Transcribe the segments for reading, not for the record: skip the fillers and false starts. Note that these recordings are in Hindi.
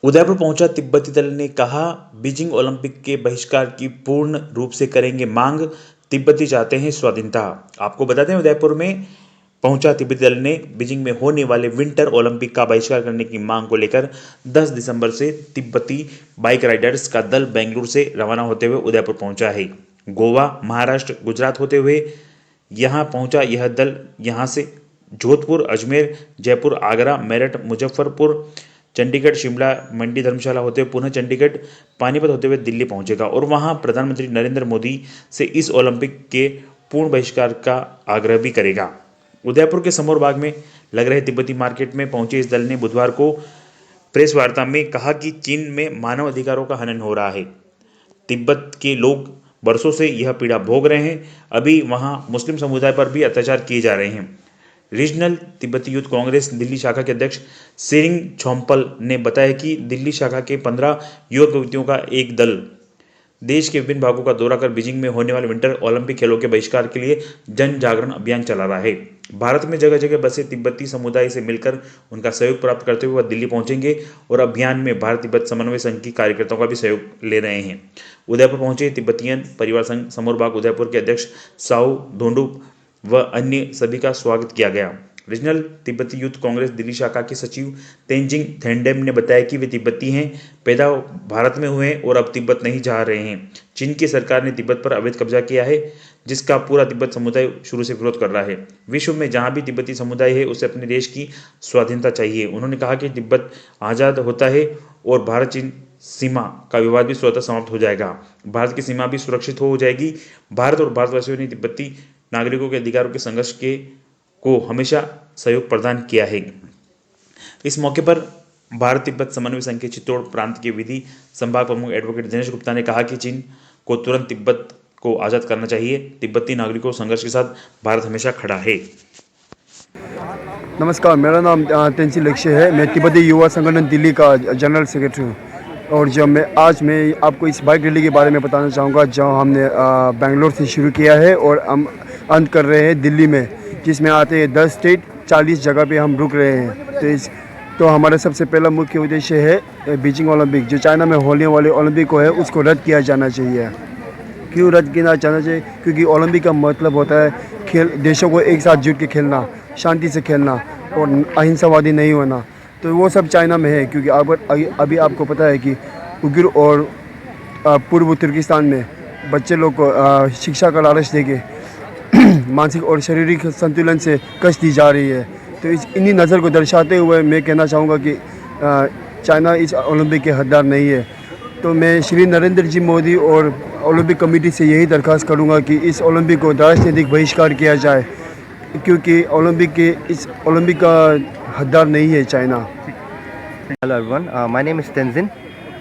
उदयपुर पहुंचा तिब्बती दल ने कहा, बीजिंग ओलंपिक के बहिष्कार की पूर्ण रूप से करेंगे मांग, तिब्बती चाहते हैं स्वाधीनता। आपको बता दें, उदयपुर में पहुंचा तिब्बती दल ने बीजिंग में होने वाले विंटर ओलंपिक का बहिष्कार करने की मांग को लेकर 10 दिसंबर से तिब्बती बाइक राइडर्स का दल बेंगलुरु से रवाना होते हुए उदयपुर पहुंचा है। गोवा, महाराष्ट्र, गुजरात होते हुए यहां पहुंचा यह दल यहां से जोधपुर, अजमेर, जयपुर, आगरा, मेरठ, मुजफ्फरपुर, चंडीगढ़, शिमला, मंडी, धर्मशाला होते हुए पुनः चंडीगढ़, पानीपत होते हुए दिल्ली पहुंचेगा और वहां प्रधानमंत्री नरेंद्र मोदी से इस ओलंपिक के पूर्ण बहिष्कार का आग्रह भी करेगा। उदयपुर के समौर बाग में लग रहे तिब्बती मार्केट में पहुंचे इस दल ने बुधवार को प्रेस वार्ता में कहा कि चीन में मानव अधिकारों का हनन हो रहा है। तिब्बत के लोग बरसों से यह पीड़ा भोग रहे हैं। अभी वहां मुस्लिम समुदाय पर भी अत्याचार किए जा रहे हैं। रीजनल तिब्बती यूथ कांग्रेस दिल्ली शाखा के अध्यक्ष सेरिंग छोम्पल ने बताया कि दिल्ली शाखा के 15 युवक युवतियों का एक दल देश के विभिन्न भागों का दौरा कर बीजिंग में होने वाले विंटर ओलंपिक खेलों के बहिष्कार के लिए जन जागरण अभियान चला रहा है। भारत में जगह जगह बसे तिब्बती समुदाय से मिलकर उनका सहयोग प्राप्त करते हुए वह दिल्ली पहुंचेंगे और अभियान में भारत तिब्बत समन्वय संघ की कार्यकर्ताओं का भी सहयोग ले रहे हैं। उदयपुर पहुंचे तिब्बतियन परिवार संघ समौर बाग उदयपुर के अध्यक्ष साऊ धोंडुप व अन्य सभी का स्वागत किया गया। रीजनल तिब्बती यूथ कांग्रेस दिल्ली शाखा के सचिव तेंजिंग थेंडेम ने बताया कि वे तिब्बती हैं, पैदा भारत में हुए और अब तिब्बत नहीं जा रहे हैं। चीन की सरकार ने तिब्बत पर अवैध कब्जा किया है, जिसका पूरा तिब्बत समुदाय शुरू से विरोध कर रहा है। विश्व में जहां भी तिब्बती समुदाय है उसे अपने देश की स्वाधीनता चाहिए। उन्होंने कहा कि तिब्बत आज़ाद होता है और भारत चीन सीमा का विवाद भी स्वतः समाप्त हो जाएगा। भारत की सीमा भी सुरक्षित हो जाएगी। भारत और भारतवासियों ने तिब्बती नागरिकों के अधिकारों के संघर्ष को हमेशा सहयोग प्रदान किया है। इस मौके पर भारत तिब्बत समन्वय संघ के चित्तौड़ प्रांत के विधि संभाग प्रमुख एडवोकेट दिनेश गुप्ता ने कहा कि चीन को तुरंत तिब्बत को आज़ाद करना चाहिए। तिब्बती नागरिकों संघर्ष के साथ भारत हमेशा खड़ा है। नमस्कार, मेरा नाम तेंची लक्ष्य है। मैं तिब्बती युवा संगठन दिल्ली का जनरल सेक्रेटरी हूँ और आज मैं आपको इस बाइक रैली के बारे में बताना चाहूँगा जो हमने बेंगलोर से शुरू किया है और हम अंत कर रहे हैं दिल्ली में, जिसमें आते हैं 10 स्टेट, 40 जगह पे हम रुक रहे हैं। तो हमारा सबसे पहला मुख्य उद्देश्य है बीजिंग ओलंपिक, जो चाइना में होने वाले ओलंपिक को है उसको रद्द किया जाना चाहिए। क्यों रद्द किया जाना चाहिए? क्योंकि ओलंपिक का मतलब होता है देशों को एक साथ जुट के खेलना, शांति से खेलना और अहिंसावादी नहीं होना। तो वो सब चाइना में है, क्योंकि अभी आपको पता है कि उइगर और पूर्व तुर्किस्तान में बच्चे लोग को शिक्षा का लालच देके मानसिक और शारीरिक संतुलन से कष्ट दी जा रही है। तो इन्हीं नज़र को दर्शाते हुए मैं कहना चाहूँगा कि चाइना इस ओलंपिक के हकदार नहीं है। तो मैं श्री नरेंद्र जी मोदी और ओलंपिक कमेटी से यही दरख्वास्त करूँगा कि इस ओलंपिक को राजनीतिक बहिष्कार किया जाए, क्योंकि इस ओलंपिक का हकदार नहीं है China. Hello everyone, my name is Tenzin.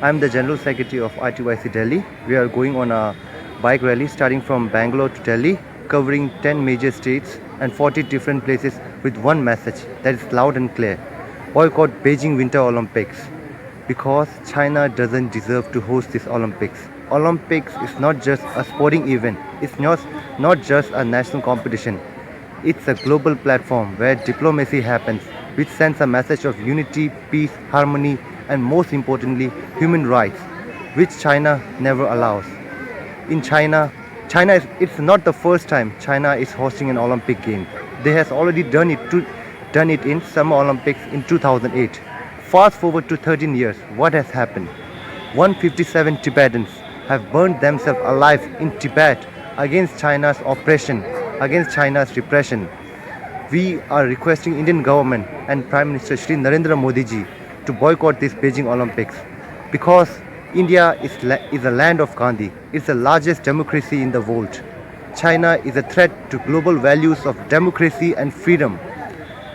I am the General Secretary of ITYC Delhi. We are going on a bike rally starting from Bangalore to Delhi, covering 10 major states and 40 different places with one message that is loud and clear: boycott Beijing Winter Olympics, because China doesn't deserve to host this Olympics. Olympics is not just a sporting event, it's not just a national competition. It's a global platform where diplomacy happens, which sends a message of unity, peace, harmony, and most importantly, human rights, which China never allows. In China it's not the first time China is hosting an Olympic game. They has already done it in Summer Olympics in 2008. Fast forward to 13 years, what has happened? 157 Tibetans have burned themselves alive in Tibet against China's oppression, against China's repression. We are requesting Indian government and Prime Minister Shri Narendra Modi ji to boycott this Beijing Olympics, because India is a land of Gandhi. It's the largest democracy in the world. China is a threat to global values of democracy and freedom.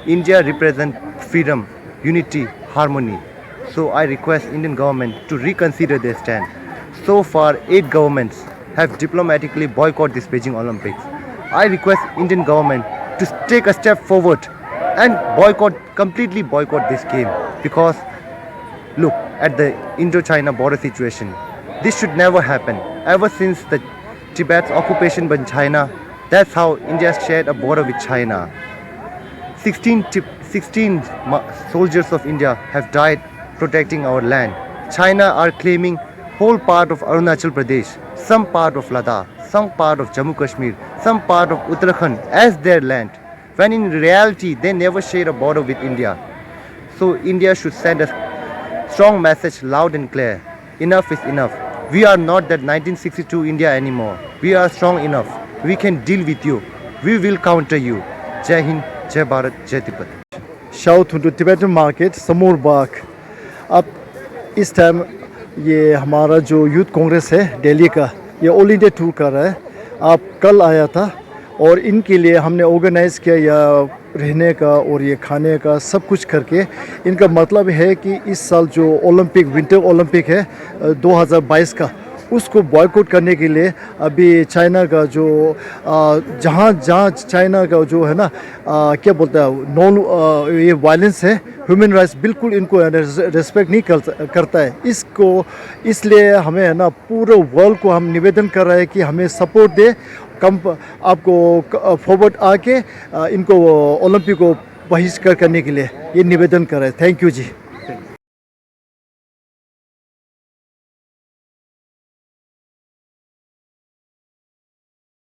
India represents freedom, unity, harmony. So I request Indian government to reconsider their stand. So far, 8 governments have diplomatically boycotted this Beijing Olympics. I request Indian government to take a step forward and completely boycott this game, because look at the Indo-China border situation. This should never happen. Ever since the Tibet's occupation by China, that's how India shared a border with China. 16 soldiers of India have died protecting our land. China are claiming whole part of Arunachal Pradesh, some part of Ladakh, some part of Jammu Kashmir, some part of Uttarakhand as their land, when in reality they never share a border with India. So India should send a strong message loud and clear. Enough is enough. We are not that 1962 India anymore. We are strong enough. We can deal with you. We will counter you. Jai Hind, Jai Bharat, Jai Tibet. Shout to Tibetan market, Samur Bagh. अब इस टाइम ये हमारा जो यूथ कांग्रेस है दिल्ली का, ये ऑल इंडिया टूर कर रहा है. आप कल आया था और इनके लिए हमने ऑर्गेनाइज़ किया या रहने का और ये खाने का सब कुछ करके. इनका मतलब है कि इस साल जो ओलंपिक विंटर ओलंपिक है 2022 का, उसको बॉयकॉट करने के लिए अभी चाइना का जो जहाँ चाइना का जो है ना क्या बोलता है नॉन ये वायलेंस है, ह्यूमन राइट्स बिल्कुल इनको रेस्पेक्ट नहीं करता है. इसको इसलिए हमें है ना पूरे वर्ल्ड को हम निवेदन कर रहे हैं कि हमें सपोर्ट दे, कम आपको फॉरवर्ड आके इनको ओलंपिक को बहिष्कार करने के लिए ये निवेदन कर रहे हैं. Thank you ji.